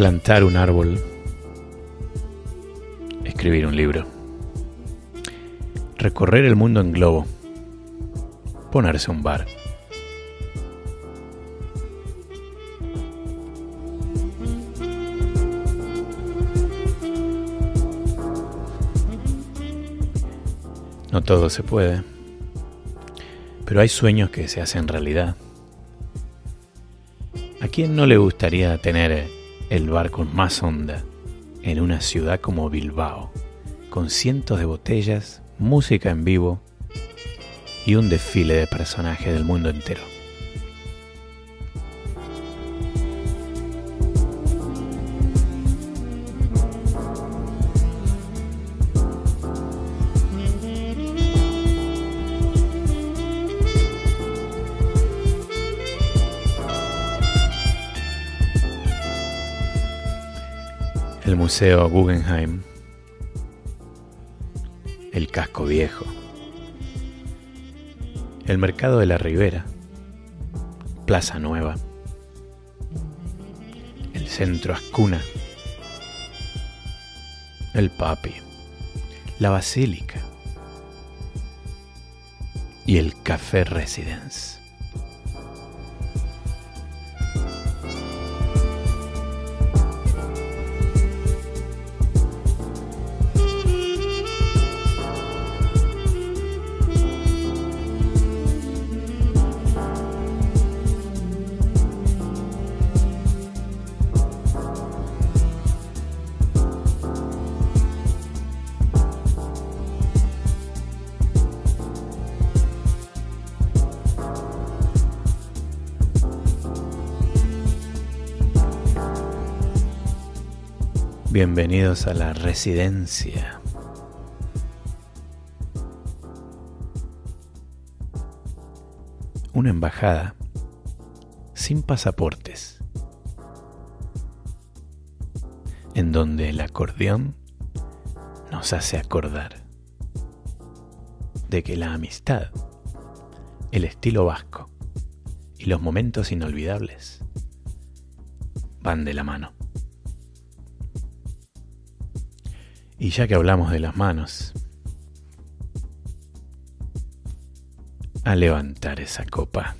Plantar un árbol, escribir un libro, recorrer el mundo en globo, ponerse un bar. No todo se puede, pero hay sueños que se hacen realidad. ¿A quién no le gustaría tener el bar con más onda en una ciudad como Bilbao, con cientos de botellas, música en vivo y un desfile de personajes del mundo entero? El Museo Guggenheim, el Casco Viejo, el Mercado de la Ribera, Plaza Nueva, el Centro Ascuna, el Papi, la Basílica y el Café Residence. Bienvenidos a la residencia. Una embajada sin pasaportes, en donde el acordeón nos hace acordar de que la amistad, el estilo vasco y los momentos inolvidables van de la mano. Y ya que hablamos de las manos, a levantar esa copa.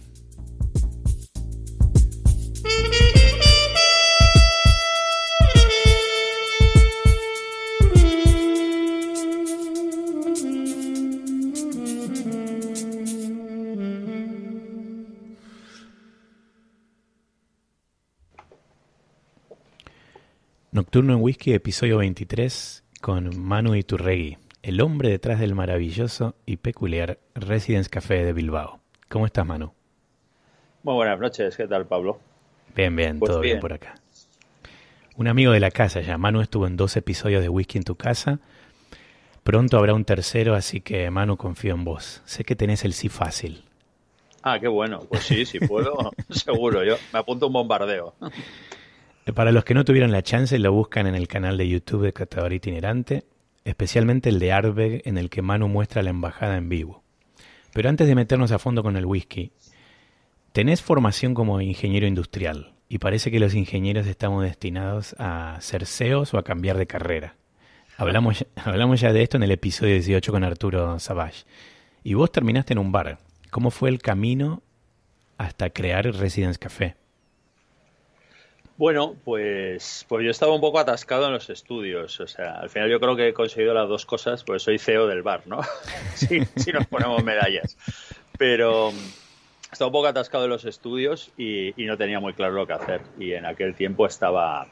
Nocturno en Whisky, episodio 23. Con Manu Iturregui, el hombre detrás del maravilloso y peculiar Residence Café de Bilbao. ¿Cómo estás, Manu? Muy buenas noches, ¿qué tal, Pablo? Bien, bien, Pues todo bien por acá. Un amigo de la casa ya, Manu estuvo en 2 episodios de Whisky en tu casa. Pronto habrá un tercero, así que, Manu, confío en vos. Sé que tenés el sí fácil. Ah, qué bueno, pues sí, si puedo, seguro, yo me apunto a un bombardeo. Para los que no tuvieron la chance, lo buscan en el canal de YouTube de Catador Itinerante, especialmente el de Ardbeg, en el que Manu muestra la embajada en vivo. Pero antes de meternos a fondo con el whisky, tenés formación como ingeniero industrial, y parece que los ingenieros estamos destinados a ser CEOs o a cambiar de carrera. Hablamos ya de esto en el episodio 18 con Arturo Savage. Y vos terminaste en un bar. ¿Cómo fue el camino hasta crear Residence Café? Bueno, pues yo estaba un poco atascado en los estudios. O sea, al final yo creo que he conseguido las dos cosas, pues soy CEO del bar, ¿no? Sí, nos ponemos medallas. Pero estaba un poco atascado en los estudios y no tenía muy claro lo que hacer. Y en aquel tiempo estaba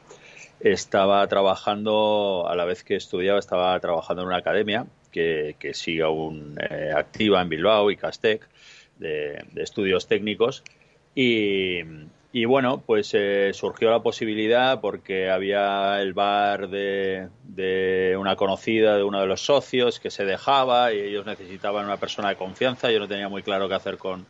trabajando, a la vez que estudiaba, estaba trabajando en una academia que sigue aún activa en Bilbao, Icastec, de estudios técnicos. Y bueno, pues surgió la posibilidad porque había el bar de una conocida de uno de los socios que se dejaba y ellos necesitaban una persona de confianza. Yo no tenía muy claro qué hacer con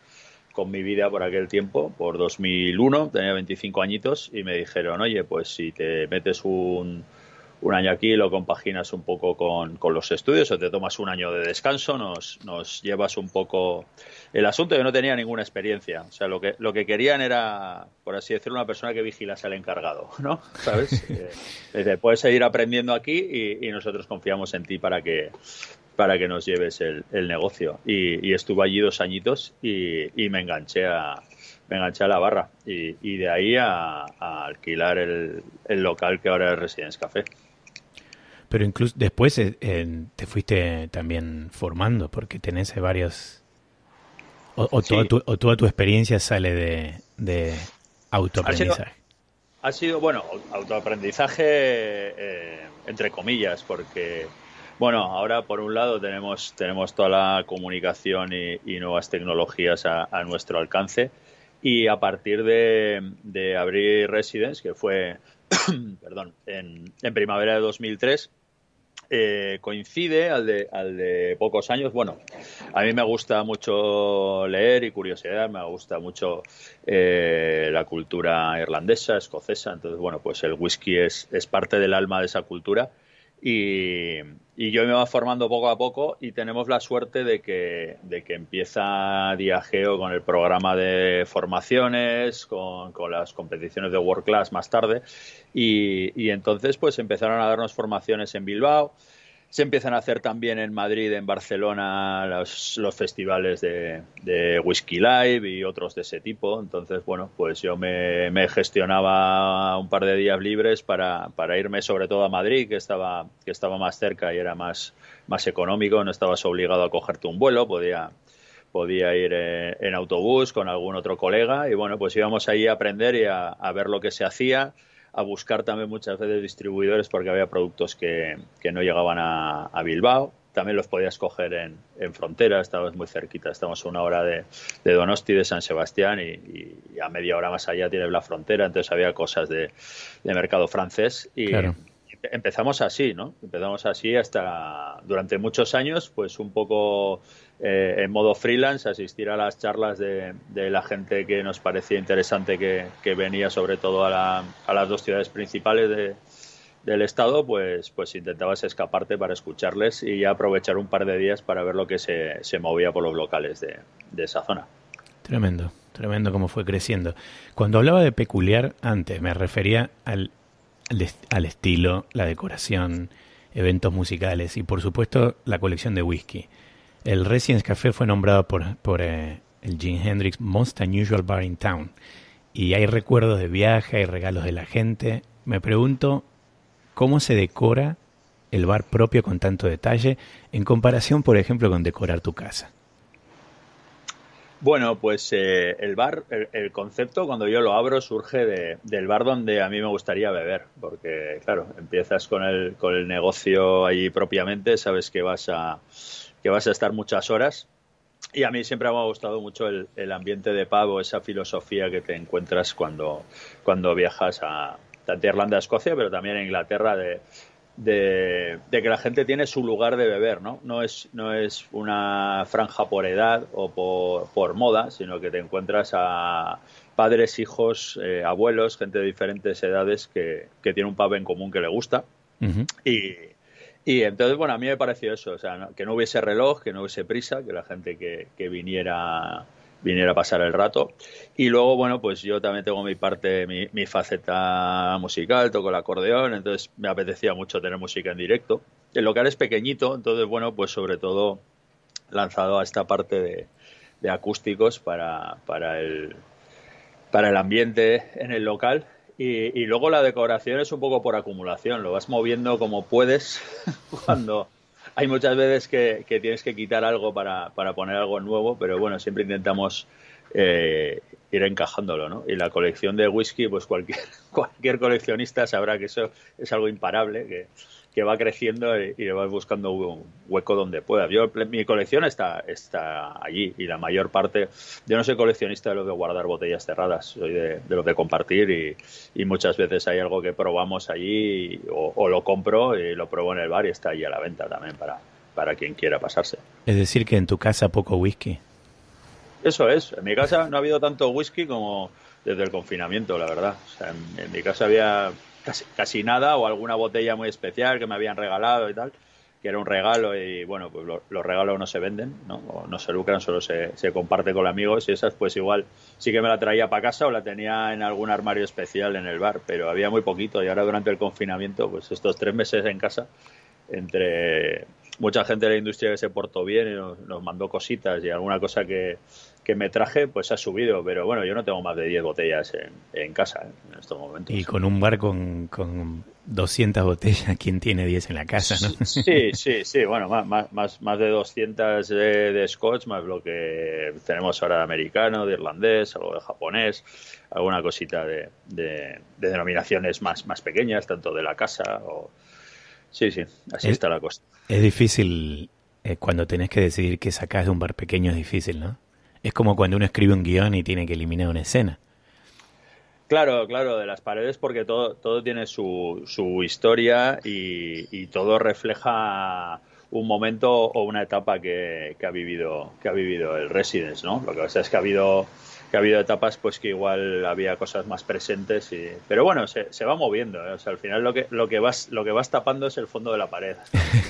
mi vida por aquel tiempo, por 2001, tenía 25 añitos y me dijeron, oye, pues si te metes un un año aquí, lo compaginas un poco con los estudios, o te tomas un año de descanso, nos llevas un poco el asunto. Yo no tenía ninguna experiencia, o sea, lo que querían era, por así decirlo, una persona que vigilase al encargado, ¿no? ¿Sabes? Puedes seguir aprendiendo aquí y nosotros confiamos en ti para que nos lleves el negocio. Y estuve allí 2 añitos y me enganché a la barra y de ahí a alquilar el local que ahora es Residence Café. Pero incluso después te fuiste también formando, porque tenés varios... Sí. Toda tu experiencia sale de autoaprendizaje. Ha sido, bueno, autoaprendizaje entre comillas, porque, bueno, ahora por un lado tenemos toda la comunicación y nuevas tecnologías a nuestro alcance, y a partir de abrir Residence, que fue perdón, en primavera de 2003, coincide al de pocos años. Bueno, a mí me gusta mucho leer y curiosidad, me gusta mucho la cultura irlandesa, escocesa, entonces, bueno, pues el whisky es parte del alma de esa cultura. Y yo me va formando poco a poco, y tenemos la suerte de que empieza Diageo con el programa de formaciones, con las competiciones de World Class más tarde, y entonces pues empezaron a darnos formaciones en Bilbao. Se empiezan a hacer también en Madrid, en Barcelona, los festivales de Whisky Live y otros de ese tipo. Entonces, bueno, pues yo me gestionaba un par de días libres para irme sobre todo a Madrid, que estaba más cerca y era más económico. No estabas obligado a cogerte un vuelo, podía ir en autobús con algún otro colega, y bueno, pues íbamos ahí a aprender y a ver lo que se hacía, a buscar también muchas veces distribuidores, porque había productos que no llegaban a Bilbao. También los podías coger en frontera, estabas muy cerquita, estamos a 1 hora de Donosti, de San Sebastián, y a media hora más allá tienes la frontera, entonces había cosas de mercado francés. Y claro, empezamos así, ¿no? Empezamos así hasta durante muchos años, pues un poco en modo freelance, asistir a las charlas de la gente que nos parecía interesante, que venía sobre todo a las 2 ciudades principales del estado, pues intentabas escaparte para escucharles y aprovechar un par de días para ver lo que se movía por los locales de esa zona. Tremendo cómo fue creciendo. Cuando hablaba de peculiar antes, me refería al estilo, la decoración, eventos musicales y por supuesto la colección de whisky. El Residence Café fue nombrado por el Jimi Hendrix Most Unusual Bar in Town, y hay recuerdos de viaje, hay regalos de la gente. Me pregunto cómo se decora el bar propio con tanto detalle en comparación, por ejemplo, con decorar tu casa. Bueno, pues el bar, el concepto, cuando yo lo abro, surge del bar donde a mí me gustaría beber, porque claro, empiezas con el negocio allí propiamente, sabes que vas a estar muchas horas, y a mí siempre me ha gustado mucho el ambiente de pub, o esa filosofía que te encuentras cuando viajas tanto a Irlanda, a Escocia, pero también a Inglaterra, de que la gente tiene su lugar de beber, ¿no? No es una franja por edad o por moda, sino que te encuentras a padres, hijos, abuelos, gente de diferentes edades que tiene un pub en común que le gusta. Uh-huh. Y entonces, bueno, a mí me pareció eso, o sea, que no hubiese reloj, que no hubiese prisa, que la gente que viniera a pasar el rato. Y luego, bueno, pues yo también tengo mi parte, mi faceta musical, toco el acordeón, entonces me apetecía mucho tener música en directo. El local es pequeñito, entonces, bueno, pues sobre todo lanzado a esta parte de acústicos para el ambiente en el local. Y luego la decoración es un poco por acumulación, lo vas moviendo como puedes cuando... Hay muchas veces que tienes que quitar algo para poner algo nuevo, pero bueno, siempre intentamos ir encajándolo, ¿no? Y la colección de whisky, pues cualquier coleccionista sabrá que eso es algo imparable, que va creciendo y le vas buscando un hueco donde pueda. Mi colección está allí, y la mayor parte... Yo no soy coleccionista de lo de guardar botellas cerradas, soy de lo de compartir, y muchas veces hay algo que probamos allí o lo compro y lo pruebo en el bar y está allí a la venta también para quien quiera pasarse. Es decir, que en tu casa poco whisky. Eso es. En mi casa no ha habido tanto whisky como desde el confinamiento, la verdad. O sea, en mi casa había casi nada, o alguna botella muy especial que me habían regalado y tal, que era un regalo, y bueno, pues los regalos no se venden, ¿no? O no se lucran, solo se comparte con amigos, y esas pues igual sí que me la traía para casa o la tenía en algún armario especial en el bar, pero había muy poquito, y ahora durante el confinamiento, pues estos 3 meses en casa, entre mucha gente de la industria que se portó bien y nos mandó cositas y alguna cosa que me traje, pues ha subido, pero bueno, yo no tengo más de 10 botellas en casa, en estos momentos. Y con un bar con 200 botellas, ¿quién tiene 10 en la casa, no? Sí, bueno, más de 200 de Scotch, más lo que tenemos ahora de americano, de irlandés, algo de japonés, alguna cosita de denominaciones más pequeñas, tanto de la casa o... Sí, así está la cosa. Es difícil, cuando tenés que decidir qué sacás de un bar pequeño, es difícil, ¿no? Es como cuando uno escribe un guión y tiene que eliminar una escena. Claro, de las paredes, porque todo tiene su historia y todo refleja un momento o una etapa que ha vivido el Residence, ¿no? Lo que pasa es que ha habido etapas pues que igual había cosas más presentes, pero bueno, se va moviendo, ¿eh? O sea, al final lo que vas tapando es el fondo de la pared.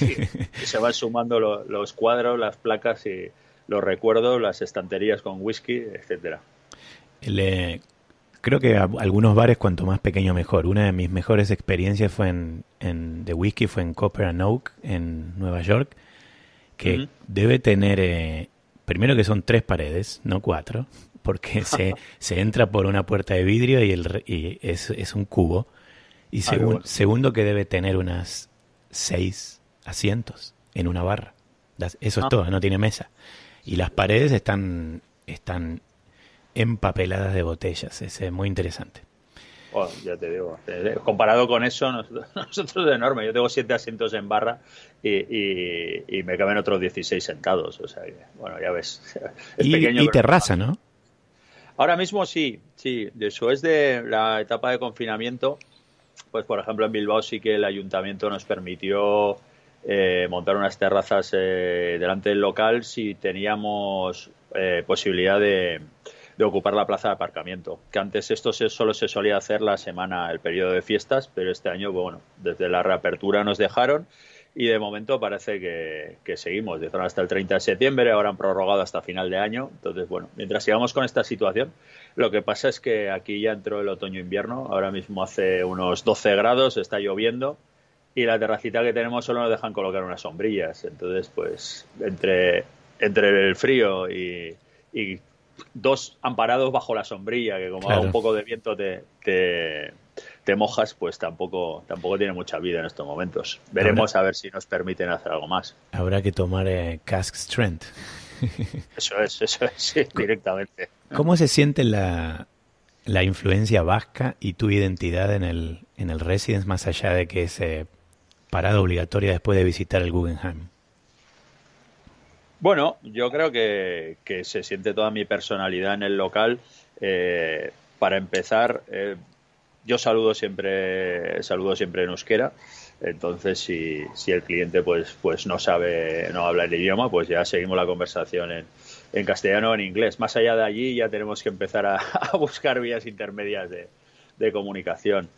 Y se van sumando los cuadros, las placas y los recuerdos, las estanterías con whisky, etcétera. Creo que algunos bares, cuanto más pequeño mejor. Una de mis mejores experiencias fue de whisky, fue en Copper and Oak, en Nueva York, que debe tener, primero que son 3 paredes, no 4, porque se entra por una puerta de vidrio y es un cubo. Y segundo que debe tener unas 6 asientos en una barra. Eso es todo, no tiene mesa. Y las paredes están empapeladas de botellas. Es muy interesante. Oh, ya te digo, comparado con eso, nosotros es enorme. Yo tengo 7 asientos en barra y me caben otros 16 sentados. O sea, bueno, ya ves. Es pequeño, y terraza, ¿no? Ahora mismo sí. Después de la etapa de confinamiento, pues por ejemplo en Bilbao sí que el ayuntamiento nos permitió montar unas terrazas delante del local si teníamos posibilidad de ocupar la plaza de aparcamiento, que antes esto solo se solía hacer el periodo de fiestas, pero este año, bueno, desde la reapertura nos dejaron y de momento parece que seguimos. Dejaron hasta el 30 de septiembre, ahora han prorrogado hasta final de año. Entonces, bueno, mientras sigamos con esta situación, lo que pasa es que aquí ya entró el otoño-invierno, ahora mismo hace unos 12 grados, está lloviendo y la terracita que tenemos solo nos dejan colocar unas sombrillas. Entonces, pues, entre el frío y 2 amparados bajo la sombrilla, que como haga un poco de viento te mojas, pues tampoco tiene mucha vida en estos momentos. Veremos a ver si nos permiten hacer algo más. Habrá que tomar Cask Strength. Eso es, sí, directamente. ¿Cómo se siente la influencia vasca y tu identidad en el Residence, más allá de que es parada obligatoria después de visitar el Guggenheim? Bueno, yo creo que se siente toda mi personalidad en el local. Para empezar, yo saludo siempre en euskera. Entonces, si el cliente pues no habla el idioma, pues ya seguimos la conversación en castellano o en inglés. Más allá de allí ya tenemos que empezar a buscar vías intermedias de comunicación.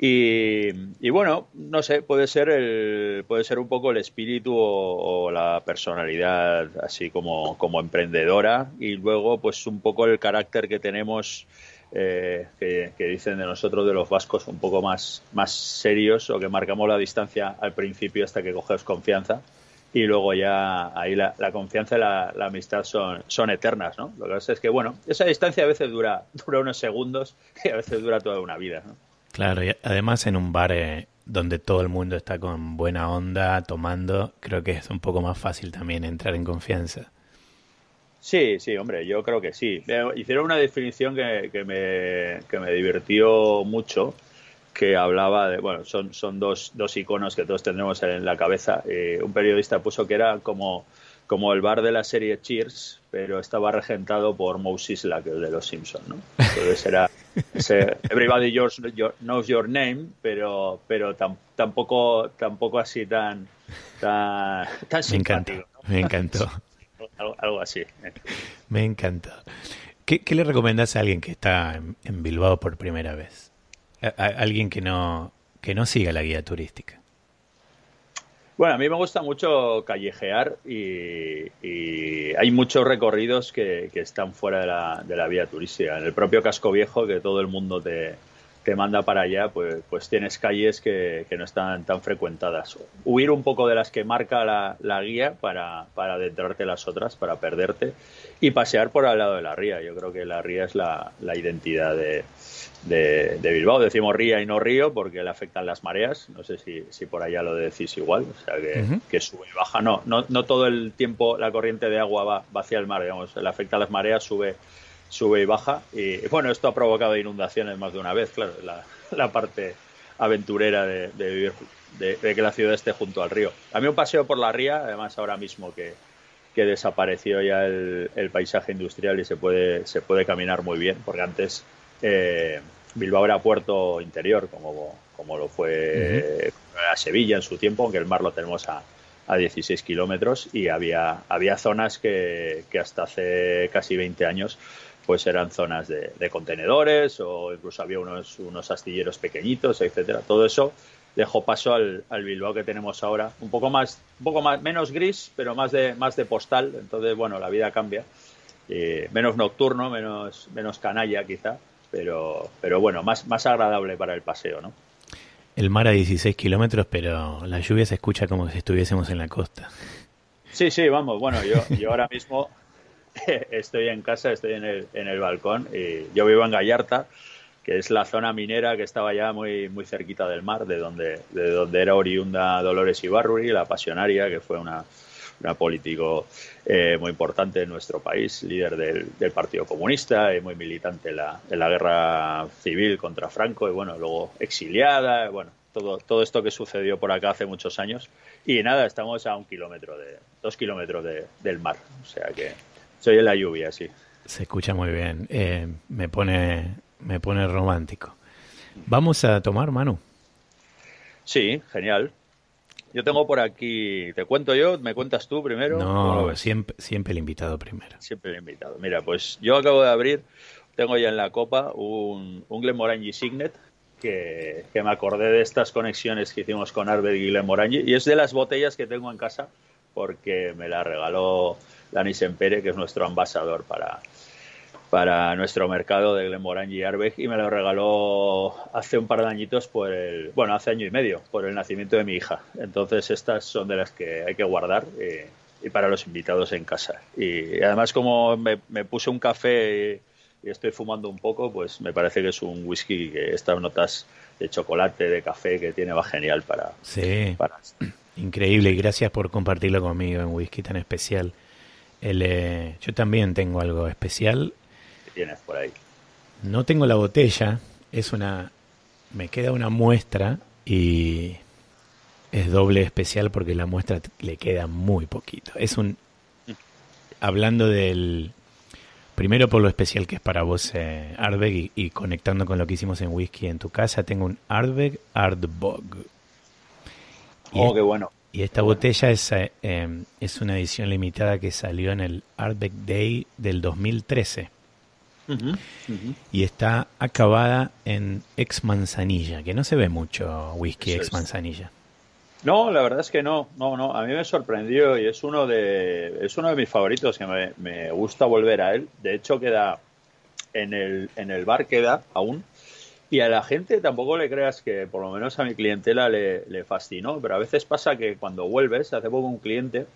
Y bueno, no sé, puede ser un poco el espíritu o la personalidad así como emprendedora, y luego pues un poco el carácter que tenemos, que dicen de nosotros, de los vascos, un poco más serios, o que marcamos la distancia al principio hasta que coges confianza, y luego ya ahí la confianza y la amistad son eternas, ¿no? Lo que pasa es que, bueno, esa distancia a veces dura unos segundos y a veces dura toda una vida, ¿no? Claro, y además en un bar donde todo el mundo está con buena onda tomando, creo que es un poco más fácil también entrar en confianza. Sí, hombre, yo creo que sí. Hicieron una definición que me divirtió mucho, que hablaba de, bueno, son dos iconos que todos tendremos en la cabeza. Un periodista puso que era como el bar de la serie Cheers, pero estaba regentado por Moe Sisla, que es el de los Simpsons, ¿no? Entonces era Everybody knows your name, pero tampoco así tan simpático, ¿no? Me encantó. Algo así. Me encantó. ¿Qué le recomendás a alguien que está en Bilbao por primera vez? Alguien que no siga la guía turística. Bueno, a mí me gusta mucho callejear y hay muchos recorridos que están fuera de la vía turística. En el propio Casco Viejo, que todo el mundo te manda para allá, pues tienes calles que no están tan frecuentadas. Huir un poco de las que marca la guía para adentrarte en las otras, para perderte, y pasear por al lado de la ría. Yo creo que la ría es la identidad de Bilbao. Decimos ría y no río porque le afectan las mareas. No sé si por allá lo decís igual. O sea, que sube y baja. No todo el tiempo la corriente de agua va hacia el mar. Digamos, le afectan las mareas, sube y baja. Y bueno, esto ha provocado inundaciones más de una vez, claro, la parte aventurera de vivir, de que la ciudad esté junto al río. A mí un paseo por la ría, además ahora mismo que desapareció ya el paisaje industrial y se puede caminar muy bien, porque antes Bilbao era puerto interior, como lo fue a Sevilla en su tiempo, aunque el mar lo tenemos a 16 kilómetros, y había zonas que hasta hace casi 20 años pues eran zonas de contenedores, o incluso había unos astilleros pequeñitos, etcétera. Todo eso dejó paso al Bilbao que tenemos ahora, un poco más menos gris, pero más de postal. Entonces, bueno, la vida cambia, menos nocturno, menos canalla quizá, pero bueno, más agradable para el paseo, ¿no? El mar a 16 kilómetros, pero la lluvia se escucha como si estuviésemos en la costa. Sí, vamos, bueno, yo ahora mismo estoy en casa, estoy en el balcón, y yo vivo en Gallarta, que es la zona minera que estaba ya muy, muy cerquita del mar, de donde era oriunda Dolores Ibarruri, la pasionaria, que fue una político muy importante en nuestro país, líder del Partido Comunista y muy militante en la guerra civil contra Franco, y bueno, luego exiliada, bueno, todo esto que sucedió por acá hace muchos años. Y nada, estamos a 2 kilómetros del mar, o sea que soy en la lluvia, sí. Se escucha muy bien, me pone romántico. ¿Vamos a tomar, Manu? Sí, genial. Yo tengo por aquí, ¿te cuento yo? ¿Me cuentas tú primero? No, siempre el invitado primero. Siempre el invitado. Mira, pues yo acabo de abrir, tengo ya en la copa un Glenmorangie Signet, que me acordé de estas conexiones que hicimos con Ardbeg y Glenmorangie, y es de las botellas que tengo en casa porque me la regaló Dani Sempere, que es nuestro ambasador para nuestro mercado de Glenmorangie y Ardbeg, y me lo regaló hace un par de añitos hace año y medio, por el nacimiento de mi hija. Entonces estas son de las que hay que guardar y para los invitados en casa. Y además, como me puse un café y estoy fumando un poco, pues me parece que es un whisky que estas notas de chocolate, de café que tiene, va genial para... Sí, increíble, y gracias por compartirlo conmigo en whisky tan especial. Yo también tengo algo especial. Tienes por ahí. No tengo la botella, me queda una muestra y es doble especial porque la muestra le queda muy poquito. Hablando primero por lo especial que es para vos, Ardbeg, y conectando con lo que hicimos en whisky en tu casa, tengo un Ardbeg Ardbog. Qué bueno. Y esta botella es una edición limitada que salió en el Ardbeg Day del 2013. Y está acabada en ex manzanilla, que no se ve mucho whisky ex manzanilla. No, la verdad es que no. A mí me sorprendió y es uno de mis favoritos, que me gusta volver a él. De hecho, queda en el bar, queda aún. Y a la gente tampoco le creas que, por lo menos a mi clientela le fascinó, pero a veces pasa que cuando vuelves, hace poco un cliente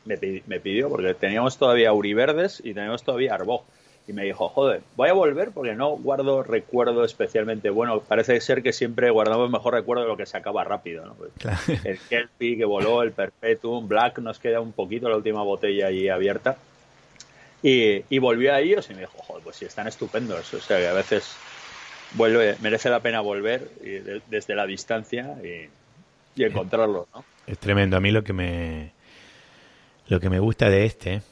me pidió, porque teníamos todavía Uriverdes y teníamos todavía Arbog. Y me dijo, joder, voy a volver porque no guardo recuerdo especialmente bueno. Parece ser que siempre guardamos mejor recuerdo de lo que se acaba rápido, ¿no? Pues claro. El Kelpie que voló, el Perpetuum, Black, nos queda un poquito, la última botella allí abierta. Y volvió a ellos y me dijo, joder, pues sí, están estupendos. O sea, que a veces merece la pena volver desde la distancia y encontrarlos, ¿no? Es tremendo. A mí lo que me gusta de este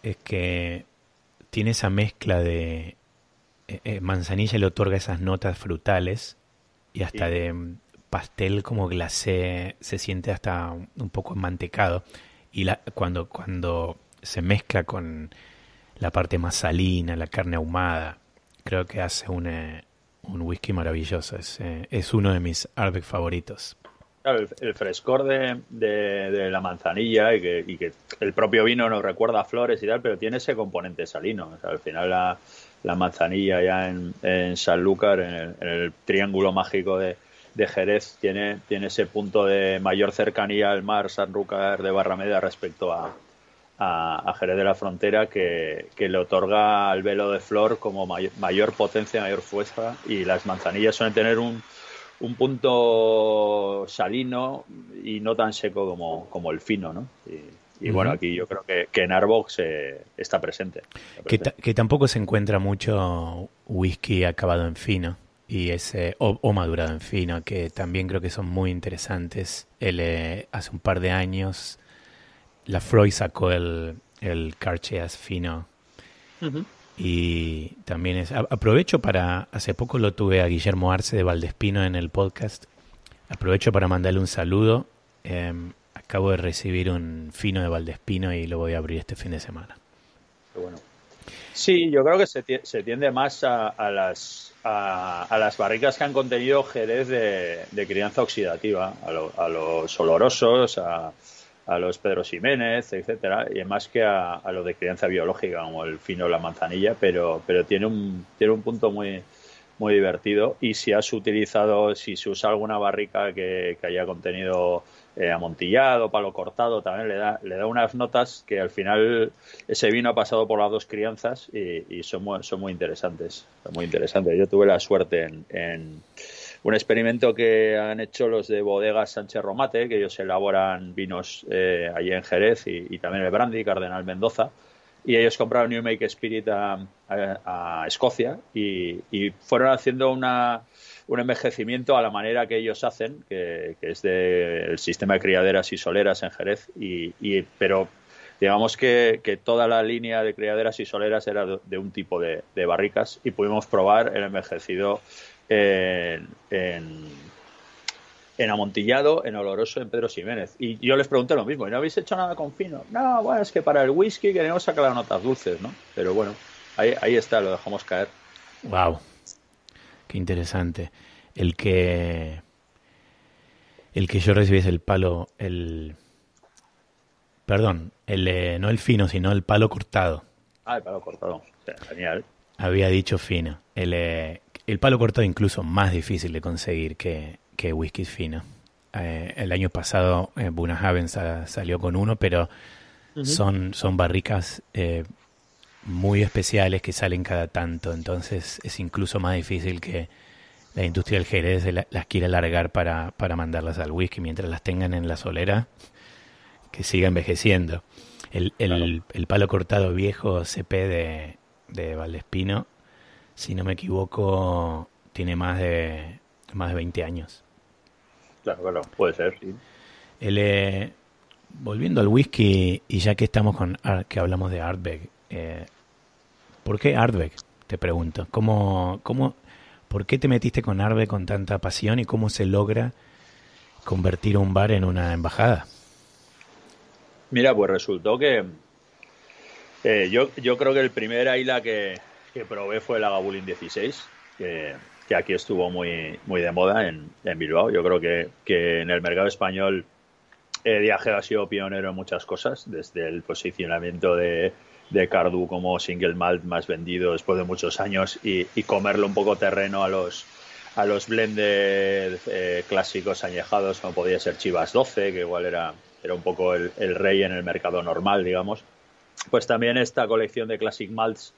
es que tiene esa mezcla de manzanilla, le otorga esas notas frutales y hasta de pastel como glacé, se siente hasta un poco mantecado, y cuando se mezcla con la parte más salina, la carne ahumada, creo que hace un whisky maravilloso. Es uno de mis Ardbeg favoritos. Claro, el frescor de la manzanilla y que el propio vino nos recuerda a flores y tal, pero tiene ese componente salino. O sea, al final la manzanilla ya en Sanlúcar, en el triángulo mágico de Jerez, tiene ese punto de mayor cercanía al mar Sanlúcar de Barrameda respecto a Jerez de la Frontera, que le otorga al velo de flor como mayor potencia, mayor fuerza, y las manzanillas suelen tener un punto salino y no tan seco como el fino, ¿no? Y bueno, aquí yo creo que en Arbox está presente. Que tampoco se encuentra mucho whisky acabado en fino y o madurado en fino, que también creo que son muy interesantes. Hace un par de años Lafroy sacó el Carcheas fino. Uh-huh. Y también aprovecho hace poco lo tuve a Guillermo Arce de Valdespino en el podcast. Aprovecho para mandarle un saludo. Acabo de recibir un fino de Valdespino y lo voy a abrir este fin de semana. Qué bueno. Sí, yo creo que se tiende más a las barricas que han contenido Jerez de crianza oxidativa, a los olorosos, a los Pedro Ximénez, etcétera, y más que a lo de crianza biológica como el fino o la manzanilla, pero tiene un punto muy muy divertido. Y si se usa alguna barrica que haya contenido amontillado, palo cortado, también le da unas notas que al final ese vino ha pasado por las dos crianzas y son muy interesantes. Yo tuve la suerte en un experimento que han hecho los de Bodegas Sánchez Romate, que ellos elaboran vinos allí en Jerez y también el brandy, Cardenal Mendoza, y ellos compraron New Make Spirit a Escocia y fueron haciendo un envejecimiento a la manera que ellos hacen, que es del sistema de criaderas y soleras en Jerez, pero digamos que toda la línea de criaderas y soleras era de un tipo de barricas, y pudimos probar el envejecido en amontillado, en oloroso, en Pedro Ximénez. Y yo les pregunté lo mismo, ¿y no habéis hecho nada con fino? No, bueno, es que para el whisky queremos sacar las notas dulces, ¿no? Pero bueno, ahí está, lo dejamos caer. Wow, qué interesante. El que yo recibí es el palo, perdón, no el fino, sino el palo cortado. Ah, el palo cortado, o sea, genial. Había dicho fino. El palo cortado incluso más difícil de conseguir que whisky fino. El año pasado Bunnahabhain salió con uno, pero uh-huh. son barricas muy especiales que salen cada tanto, entonces es incluso más difícil que la industria del Jerez las quiera alargar para mandarlas al whisky mientras las tengan en la solera, que siga envejeciendo. El palo cortado viejo CP de Valdespino, si no me equivoco, tiene más de 20 años. Claro, puede ser, sí. Volviendo al whisky, y ya que estamos que hablamos de Ardbeg, ¿por qué Ardbeg? Te pregunto. ¿Por qué te metiste con Ardbeg con tanta pasión y cómo se logra convertir un bar en una embajada? Mira, pues resultó que yo creo que el primer Islay que probé fue el Lagavulin 16, que aquí estuvo muy muy de moda en Bilbao. Yo creo que en el mercado español Diageo ha sido pionero en muchas cosas, desde el posicionamiento de Cardú como single malt más vendido después de muchos años y comerle un poco terreno a los blended clásicos añejados, como podía ser Chivas 12, que igual era un poco el rey en el mercado normal, digamos. Pues también esta colección de classic malts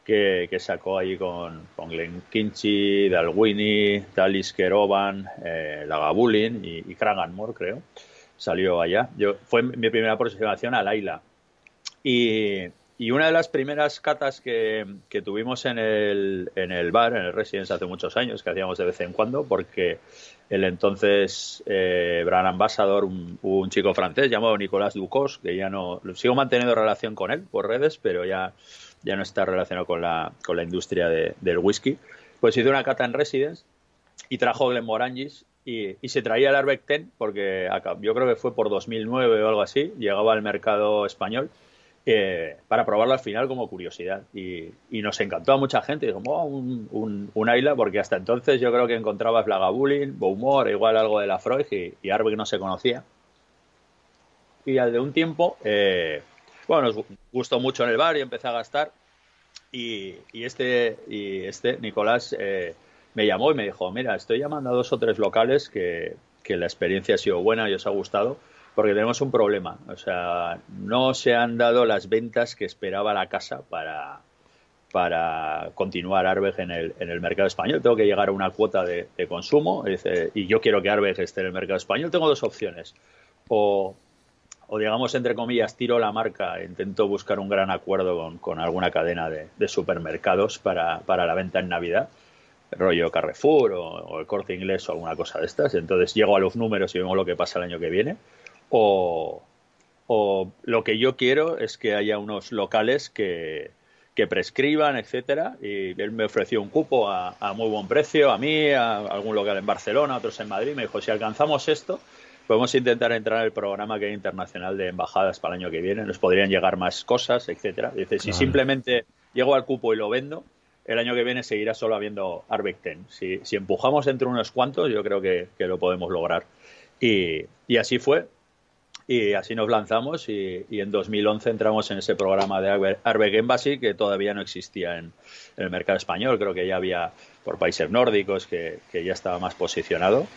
que sacó ahí con Glenkinchie, Dalwhinnie, Talisker Oban, Lagavulin y Cragganmore, creo. Salió allá. Fue mi primera aproximación al Islay. Y una de las primeras catas que tuvimos en el bar, en el Residence, hace muchos años, que hacíamos de vez en cuando, porque el entonces brand ambassador, un chico francés llamado Nicolas Ducos, que ya no sigo manteniendo relación con él por redes, pero ya no está relacionado con la industria del whisky, pues hizo una cata en Residence y trajo Glenmorangies y se traía el Ardbeg 10 porque yo creo que fue por 2009 o algo así, llegaba al mercado español para probarlo al final como curiosidad. Y nos encantó a mucha gente. Dijo, oh, un Ayla, porque hasta entonces yo creo que encontrabas Lagavulin, Bowmore, igual algo de Laphroaig y Ardbeg no se conocía. Y al de un tiempo, bueno, nos gustó mucho en el bar y empecé a gastar. Y este, Nicolás, me llamó y me dijo, mira, estoy llamando a 2 o 3 locales que la experiencia ha sido buena y os ha gustado, porque tenemos un problema. O sea, no se han dado las ventas que esperaba la casa para continuar Ardbeg en el mercado español. Tengo que llegar a una cuota de consumo, y yo quiero que Ardbeg esté en el mercado español. Tengo 2 opciones. O digamos, entre comillas, tiro la marca, intento buscar un gran acuerdo con alguna cadena de supermercados para la venta en Navidad, rollo Carrefour o el Corte Inglés o alguna cosa de estas. Entonces llego a los números y vemos lo que pasa el año que viene. O lo que yo quiero es que haya unos locales que prescriban, etcétera, y él me ofreció un cupo a muy buen precio, a mí, a algún local en Barcelona, otros en Madrid. Me dijo, si alcanzamos esto, podemos intentar entrar en el programa que hay internacional de embajadas para el año que viene, nos podrían llegar más cosas, etcétera. Dice, si simplemente llego al cupo y lo vendo, el año que viene seguirá solo habiendo Ardbeg 10. Si empujamos entre unos cuantos, yo creo que lo podemos lograr. Y así fue. Y así nos lanzamos y en 2011 entramos en ese programa de Ardbeg Embassy, que todavía no existía en el mercado español. Creo que ya había por países nórdicos que ya estaba más posicionado.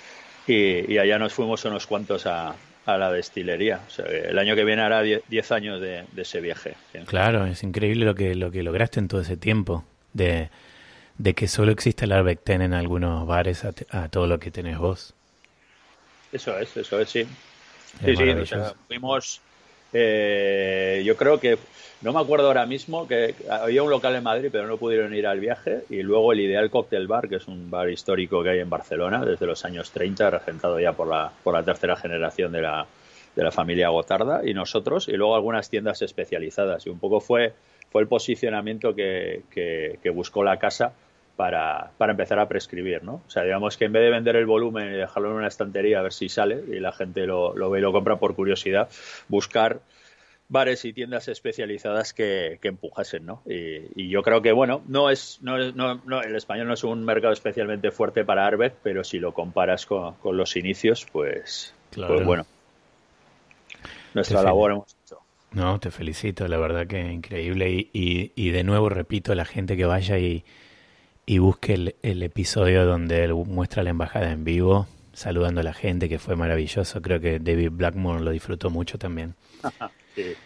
Y allá nos fuimos unos cuantos a la destilería. O sea, el año que viene hará 10 años de ese viaje. ¿Sí? Claro, es increíble lo que lograste en todo ese tiempo. De que solo existe el Ardbeg 10 en algunos bares a todo lo que tenés vos. Eso es, sí. Sí, o sea, fuimos, yo creo que, no me acuerdo ahora mismo, que había un local en Madrid, pero no pudieron ir al viaje, y luego el Ideal Cocktail Bar, que es un bar histórico que hay en Barcelona, desde los años 30, regentado ya por la tercera generación de la familia Gotarda, y nosotros, y luego algunas tiendas especializadas, y un poco fue el posicionamiento que buscó la casa para empezar a prescribir, ¿no? O sea, digamos que en vez de vender el volumen y dejarlo en una estantería a ver si sale y la gente lo ve y lo compra por curiosidad, buscar bares y tiendas especializadas que empujasen, ¿no? Y yo creo que, bueno, no, el español no es un mercado especialmente fuerte para Ardbeg, pero si lo comparas con los inicios, pues, claro. Pues bueno, nuestra labor hemos hecho. No, te felicito, la verdad que increíble. Y de nuevo repito, la gente que vaya y busque el episodio donde él muestra la embajada en vivo, saludando a la gente, que fue maravilloso. Creo que David Blackmore lo disfrutó mucho también. Sí.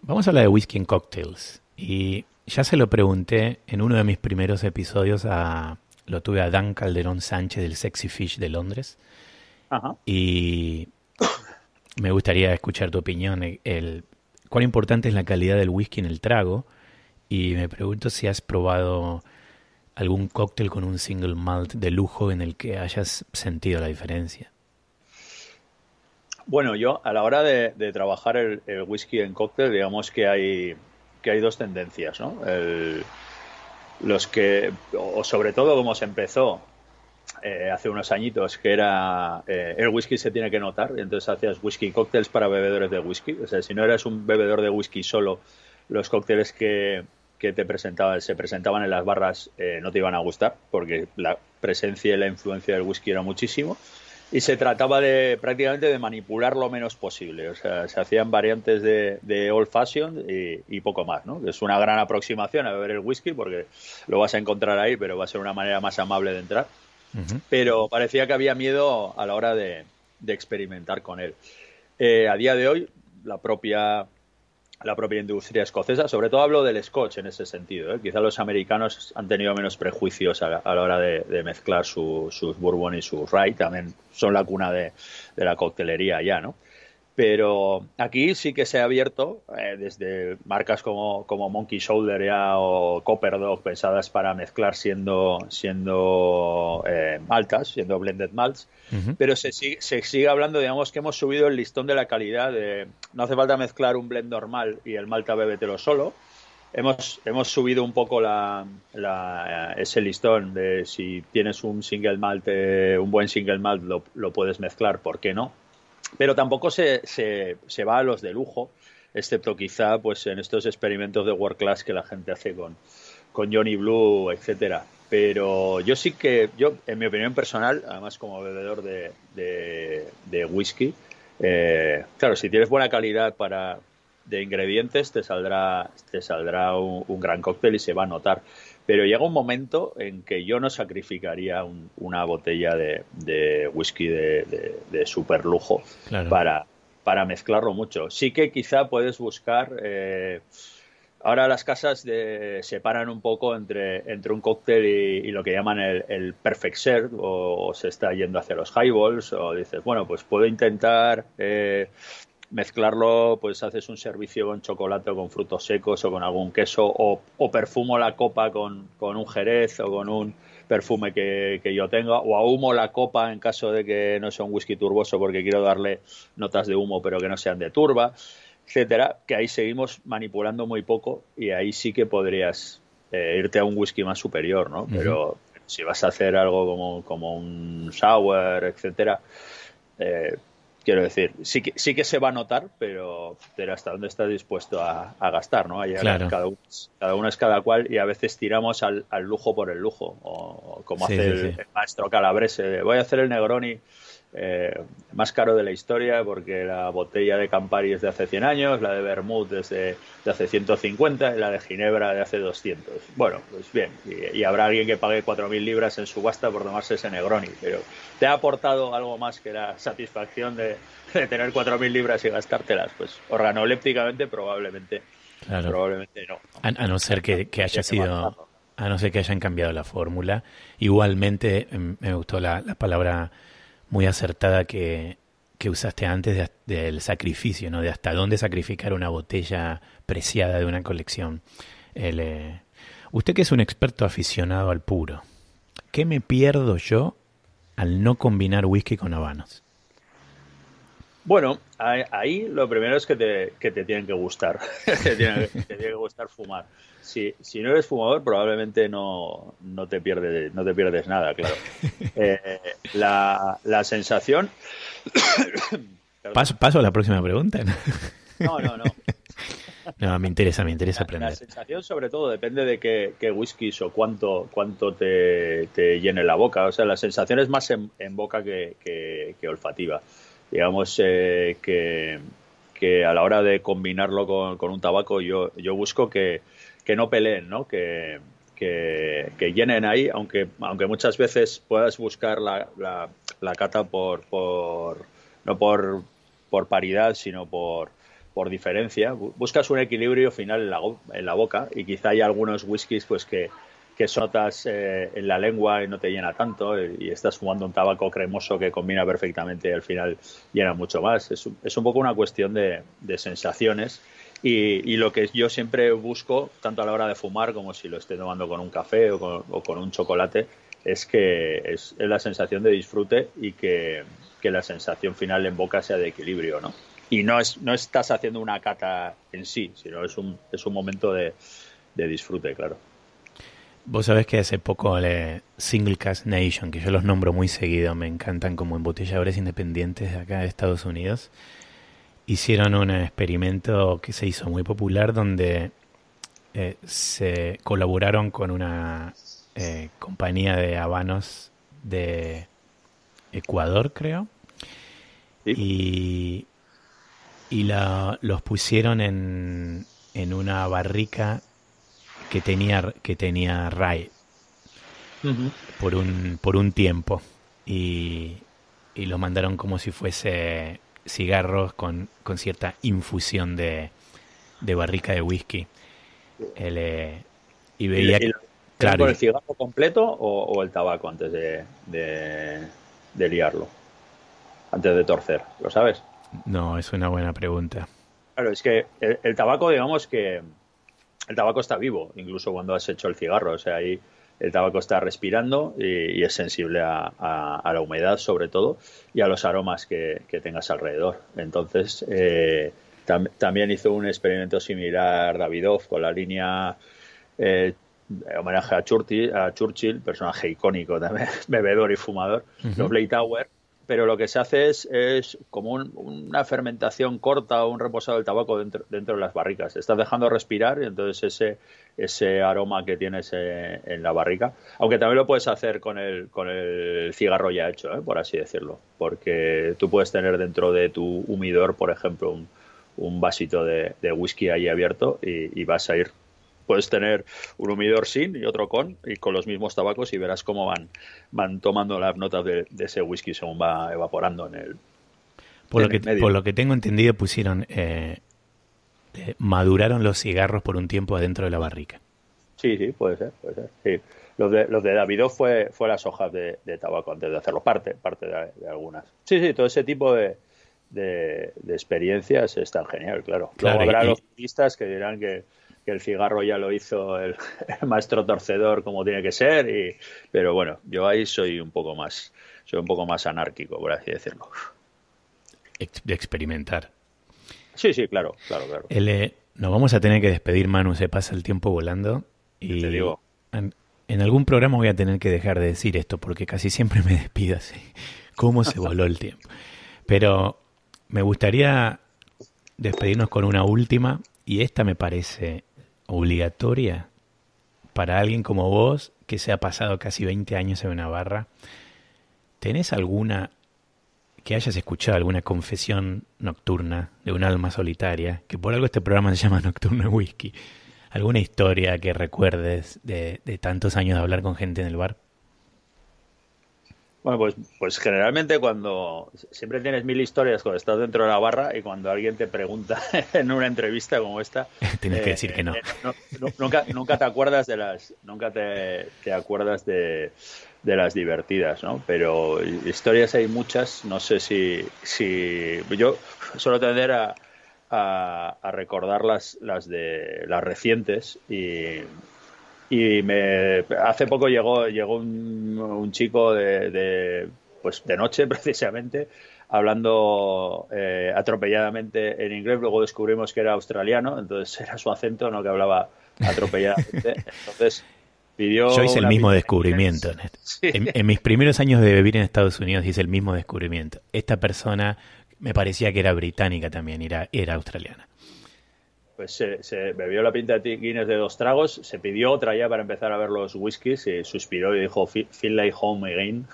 Vamos a hablar de whisky en cocktails. Y ya se lo pregunté en uno de mis primeros episodios, lo tuve a Dan Calderón Sánchez del Sexy Fish de Londres. Ajá. Y me gustaría escuchar tu opinión. ¿Cuán importante es la calidad del whisky en el trago? Y me pregunto si has probado algún cóctel con un single malt de lujo en el que hayas sentido la diferencia. Bueno, yo a la hora de trabajar el whisky en cóctel, digamos que hay 2 tendencias, ¿no? Los que, o sobre todo como se empezó hace unos añitos, que era el whisky se tiene que notar, y entonces hacías whisky cócteles para bebedores de whisky. O sea, si no eras un bebedor de whisky solo, los cócteles que se presentaban en las barras no te iban a gustar, porque la presencia y la influencia del whisky era muchísimo, y se trataba prácticamente de manipular lo menos posible. O sea, se hacían variantes de old fashion y poco más, ¿no? Es una gran aproximación a beber el whisky, porque lo vas a encontrar ahí, pero va a ser una manera más amable de entrar. Uh-huh. Pero parecía que había miedo a la hora de experimentar con él. A día de hoy, la propia industria escocesa, sobre todo hablo del Scotch en ese sentido, ¿eh? Quizá los americanos han tenido menos prejuicios a la hora de mezclar sus bourbon y sus rye, también son la cuna de la coctelería ya, ¿no? Pero aquí sí que se ha abierto desde marcas como Monkey Shoulder ya, o Copper Dog, pensadas para mezclar siendo maltas, siendo blended malts. Uh-huh. Pero se sigue hablando, digamos, que hemos subido el listón de la calidad. No hace falta mezclar un blend normal y el malta bébetelo solo. Hemos subido un poco ese listón de si tienes un single malt, un buen single malt, lo puedes mezclar, ¿por qué no? Pero tampoco se va a los de lujo, excepto quizá pues en estos experimentos de world class que la gente hace con Johnny Blue, etcétera. Pero yo sí que, en mi opinión personal, además como bebedor de whisky, claro, si tienes buena calidad de ingredientes, te saldrá un gran cóctel y se va a notar. Pero llega un momento en que yo no sacrificaría una botella de whisky de super lujo, claro, para mezclarlo mucho. Sí que quizá puedes buscar... ahora las casas separan un poco entre un cóctel y lo que llaman el perfect serve, o se está yendo hacia los highballs, o dices, bueno, pues puedo intentar mezclarlo, pues haces un servicio con chocolate o con frutos secos o con algún queso, o perfumo la copa con un jerez o con un perfume que yo tenga, o ahumo la copa en caso de que no sea un whisky turboso porque quiero darle notas de humo pero que no sean de turba, etcétera, que ahí seguimos manipulando muy poco y ahí sí que podrías irte a un whisky más superior, ¿no? Pero si vas a hacer algo como un sour, etcétera, quiero decir, sí que se va a notar, pero hasta dónde estás dispuesto a gastar, ¿no? claro. Cada uno es cada cual, y a veces tiramos al lujo por el lujo, o como hace el maestro Calabrese, voy a hacer el Negroni más caro de la historia porque la botella de Campari es de hace 100 años, la de Vermouth es de hace 150 y la de Ginebra de hace 200. Bueno, pues bien, y habrá alguien que pague 4.000 libras en subasta por tomarse ese Negroni, pero ¿te ha aportado algo más que la satisfacción de tener 4.000 libras y gastártelas? Pues organolépticamente probablemente, claro. probablemente no. A no ser que haya sido... A no ser que hayan cambiado la fórmula. Igualmente, me gustó la palabra muy acertada que usaste antes del sacrificio, ¿no? De hasta dónde sacrificar una botella preciada de una colección. Usted, que es un experto aficionado al puro, ¿qué me pierdo yo al no combinar whisky con habanos? Bueno, ahí lo primero es que te tienen que gustar. Te tiene que gustar fumar. Si no eres fumador, probablemente no te pierdes nada, claro. La sensación... ¿Paso a la próxima pregunta? No. No, me interesa aprender. La sensación, sobre todo, depende de qué whiskies o cuánto te llene la boca. O sea, la sensación es más en boca que olfativa. Digamos que a la hora de combinarlo con un tabaco, yo busco que no peleen, ¿no? Que llenen ahí, aunque muchas veces puedas buscar la cata no por paridad, sino por diferencia. Buscas un equilibrio final en la boca, y quizá hay algunos whiskies pues que notas en la lengua y no te llena tanto, y estás fumando un tabaco cremoso que combina perfectamente y al final llena mucho más. Es un poco una cuestión de sensaciones, y lo que yo siempre busco, tanto a la hora de fumar como si lo esté tomando con un café o con un chocolate, es que es la sensación de disfrute, y que la sensación final en boca sea de equilibrio, ¿no? Y no estás haciendo una cata en sí, sino es un momento de disfrute, claro. Vos sabés que hace poco Single Cask Nation, que yo los nombro muy seguido, me encantan como embotelladores independientes de acá de Estados Unidos, hicieron un experimento que se hizo muy popular donde se colaboraron con una compañía de habanos de Ecuador, creo, ¿Sí? y los pusieron en una barrica que tenía rye por un tiempo, y los mandaron como si fuese cigarros con cierta infusión de barrica de whisky. Y veía claro, ¿con el cigarro completo o el tabaco antes de liarlo? Antes de torcer, ¿lo sabes? No, es una buena pregunta. Claro, es que el tabaco, digamos que el tabaco está vivo, incluso cuando has hecho el cigarro. O sea, ahí el tabaco está respirando y es sensible a la humedad, sobre todo, y a los aromas que tengas alrededor. Entonces, también hizo un experimento similar Davidoff con la línea homenaje a Churchill, personaje icónico también, bebedor y fumador, los Late Hour, pero lo que se hace es como una fermentación corta o un reposado del tabaco dentro de las barricas. Estás dejando respirar y entonces ese aroma que tienes en la barrica, aunque también lo puedes hacer con el cigarro ya hecho, por así decirlo, porque tú puedes tener dentro de tu humidor, por ejemplo, un vasito de whisky ahí abierto y vas a ir. Puedes tener un humidor sin y otro y con los mismos tabacos, y verás cómo van tomando las notas de ese whisky según va evaporando en el medio. Por lo que tengo entendido, pusieron maduraron los cigarros por un tiempo adentro de la barrica. Sí, puede ser. Sí. Los de Davidoff fue las hojas de tabaco antes de hacerlo, parte de algunas. Sí, todo ese tipo de experiencias es tan genial, claro. Luego habrá los turistas que dirán que el cigarro ya lo hizo el maestro torcedor como tiene que ser, pero bueno, yo ahí soy un poco más anárquico, por así decirlo. De experimentar. Sí, claro. Nos vamos a tener que despedir, Manu, se pasa el tiempo volando. Y te digo. En algún programa voy a tener que dejar de decir esto, porque casi siempre me despido así. ¿Cómo se voló el tiempo? Pero me gustaría despedirnos con una última, y esta me parece obligatoria para alguien como vos, que se ha pasado casi 20 años en una barra. ¿Tenés alguna que hayas escuchado, alguna confesión nocturna de un alma solitaria? Que por algo este programa se llama Nocturno Whisky. ¿Alguna historia que recuerdes de tantos años de hablar con gente en el bar? Bueno, pues generalmente siempre tienes mil historias cuando estás dentro de la barra, y cuando alguien te pregunta en una entrevista como esta, tienes que decir que no. Nunca te acuerdas te acuerdas de las divertidas, ¿no? Pero historias hay muchas. No sé si yo suelo tender a recordar las recientes, hace poco llegó un chico de noche, precisamente, hablando atropelladamente en inglés. Luego descubrimos que era australiano, entonces era su acento, no que hablaba atropelladamente. Entonces pidió... Yo hice el mismo descubrimiento. Sí. En mis primeros años de vivir en Estados Unidos hice el mismo descubrimiento. Esta persona me parecía que era británica también, era australiana. Pues se bebió la pinta de Guinness de 2 tragos, se pidió otra ya para empezar a ver los whiskies, y suspiró y dijo "feel like home again".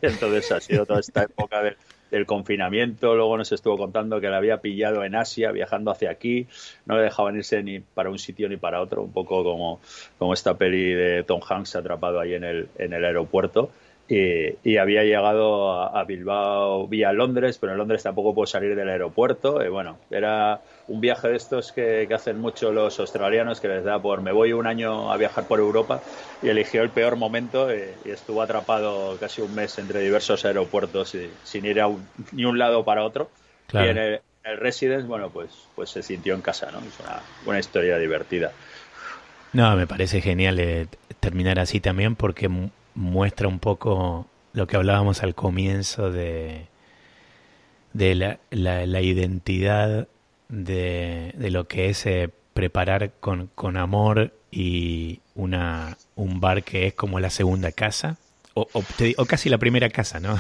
Entonces ha sido toda esta época del confinamiento. Luego nos estuvo contando que la había pillado en Asia viajando hacia aquí, no le dejaban irse ni para un sitio ni para otro, un poco como esta peli de Tom Hanks atrapado ahí en el aeropuerto. Y había llegado a Bilbao vía Londres, pero en Londres tampoco puedo salir del aeropuerto. Bueno, era un viaje de estos que hacen mucho los australianos, que les da me voy un año a viajar por Europa, y eligió el peor momento y estuvo atrapado casi un mes entre diversos aeropuertos sin ir ni un lado para otro. Claro. Y en el Residence, bueno, pues se sintió en casa, ¿no? Es una historia divertida. No, me parece genial terminar así también, porque muestra un poco lo que hablábamos al comienzo de la identidad de lo que es preparar con amor, y un bar que es como la segunda casa, o casi la primera casa, ¿no?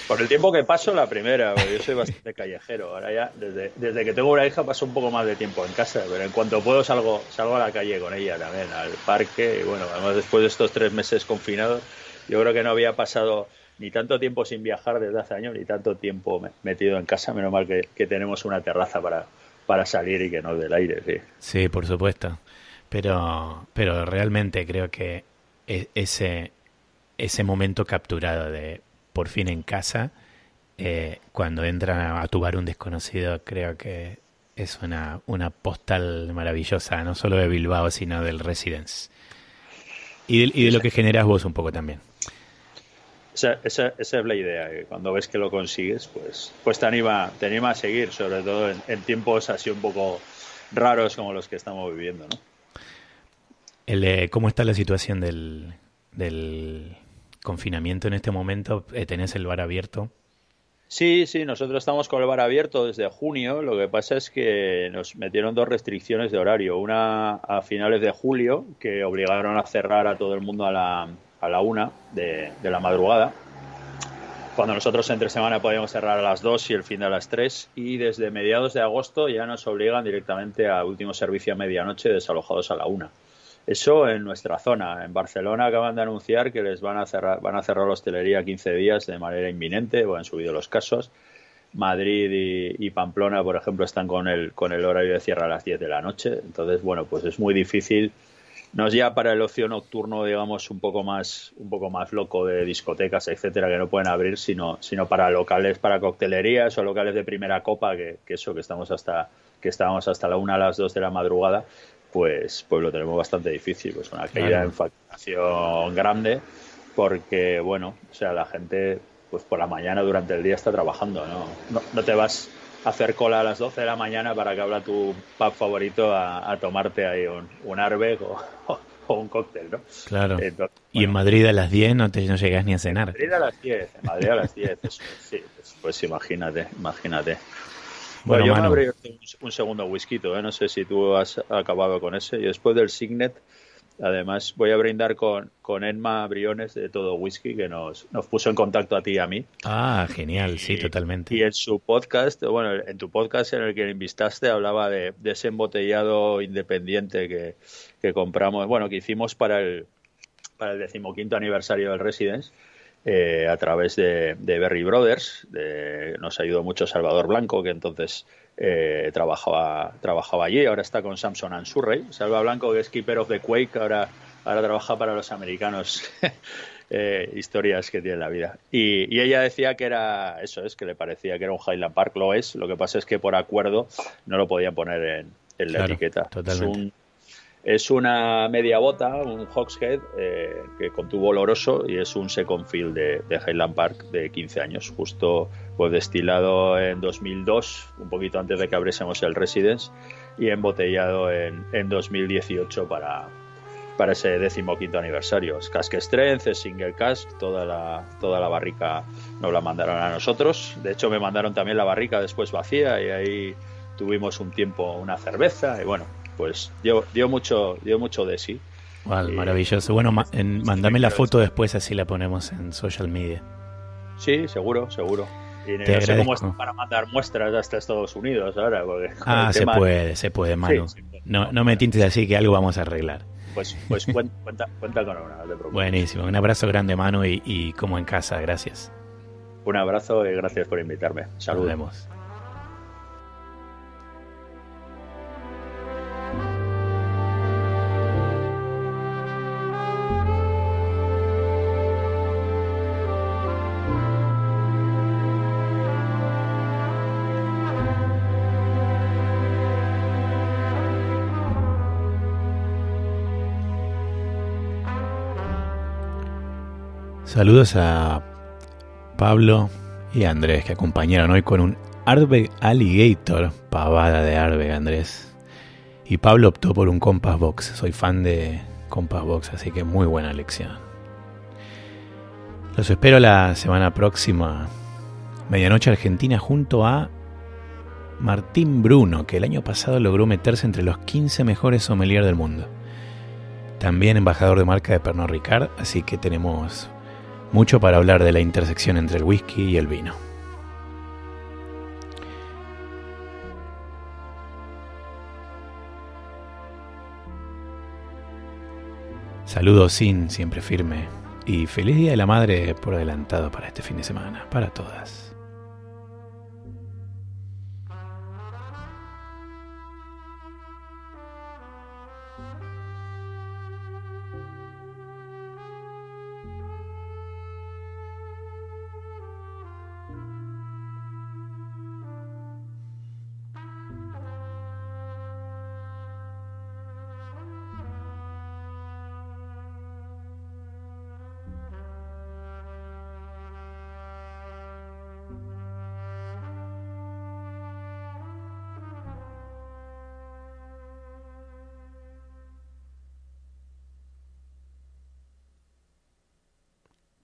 Por el tiempo que paso, la primera, porque yo soy bastante callejero. Ahora ya, desde que tengo una hija, paso un poco más de tiempo en casa, pero en cuanto puedo salgo a la calle con ella también, al parque. Y bueno, además después de estos 3 meses confinados, yo creo que no había pasado ni tanto tiempo sin viajar desde hace años, ni tanto tiempo metido en casa. Menos mal que tenemos una terraza para salir y que nos dé el aire, sí. Sí, por supuesto. Pero realmente creo que ese momento capturado de por fin en casa, cuando entra a tu bar un desconocido, creo que es una postal maravillosa, no solo de Bilbao, sino del Residence. Y de lo que generas vos un poco también. Esa es la idea, que cuando ves que lo consigues, pues te anima a seguir, sobre todo en tiempos así un poco raros como los que estamos viviendo, ¿no? ¿Cómo está la situación del confinamiento en este momento? ¿Tenés el bar abierto? Sí, nosotros estamos con el bar abierto desde junio. Lo que pasa es que nos metieron 2 restricciones de horario. Una a finales de julio, que obligaron a cerrar a todo el mundo a la 1 de la madrugada. cuando nosotros entre semana podíamos cerrar a las 2 y el fin de a las 3, y desde mediados de agosto ya nos obligan directamente a último servicio a medianoche, desalojados a la 1. Eso en nuestra zona. En Barcelona acaban de anunciar que les van a cerrar la hostelería 15 días de manera inminente, han subido los casos. Madrid y Pamplona, por ejemplo, están con el horario de cierre a las 10 de la noche. Entonces, bueno, pues es muy difícil. No es ya para el ocio nocturno, digamos, un poco más loco, de discotecas, etcétera, que no pueden abrir, sino para locales, para coctelerías o locales de primera copa, que estábamos hasta la 1 a las 2 de la madrugada, pues lo tenemos bastante difícil, pues una caída en facturación grande, porque bueno, o sea, la gente pues por la mañana durante el día está trabajando, no te vas a hacer cola a las 12 de la mañana para que abra tu pub favorito a tomarte ahí un Ardbeg o un cóctel, ¿no? Claro. Entonces, y en Madrid a las 10 no llegás ni a cenar. En Madrid a las 10, eso, sí, pues imagínate. Bueno, yo me abrí un segundo whisky, no sé si tú has acabado con ese, y después del Signet, además voy a brindar con Emma Briones de Todo Whisky, que nos puso en contacto a ti y a mí. Ah, genial, sí, totalmente. Y en su podcast, en tu podcast en el que invitaste, hablaba de ese embotellado independiente que compramos, que hicimos para el 15º aniversario del Residence, a través de Berry Brothers. Nos ayudó mucho Salvador Blanco, que entonces trabajaba allí, ahora está con Samson and Surrey. Salva Blanco, que es Keeper of the Quake, ahora trabaja para los americanos. Historias que tiene la vida. Y ella decía que era eso, que le parecía que era un Highland Park. Lo es, lo que pasa es que por acuerdo no lo podían poner en la etiqueta. Totalmente. Es una media bota, un Hogshead, que con tubo oloroso, y es un second fill de Highland Park de 15 años, justo pues destilado en 2002, un poquito antes de que abriésemos el Residence, y embotellado en 2018 para ese 15º aniversario. Es cask strength, es single cask, toda la barrica nos la mandaron a nosotros. De hecho, me mandaron también la barrica después vacía, y ahí tuvimos un tiempo una cerveza, y bueno, pues dio mucho de sí. Wow, maravilloso. Bueno, mándame la foto después, así la ponemos en social media. Sí, seguro. Y no sé cómo está para mandar muestras hasta Estados Unidos ahora. Porque se puede, Manu. Sí, no me tintes así, que algo vamos a arreglar. Pues cuenta con una, no te preocupes. Buenísimo. Un abrazo grande, Manu, y como en casa, gracias. Un abrazo y gracias por invitarme. Saludos. Nos vemos. Saludos a Pablo y a Andrés, que acompañaron hoy con un Ardbeg Alligator, pavada de Ardbeg, Andrés. Y Pablo optó por un Compass Box. Soy fan de Compass Box, así que muy buena elección. Los espero la semana próxima, Medianoche Argentina, junto a Martín Bruno, que el año pasado logró meterse entre los 15 mejores sommeliers del mundo. También embajador de marca de Pernod Ricard, así que tenemos mucho para hablar de la intersección entre el whisky y el vino. Saludos sin, siempre firme, y feliz Día de la Madre por adelantado para este fin de semana, para todas.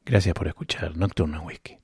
Gracias por escuchar Nocturno Whisky.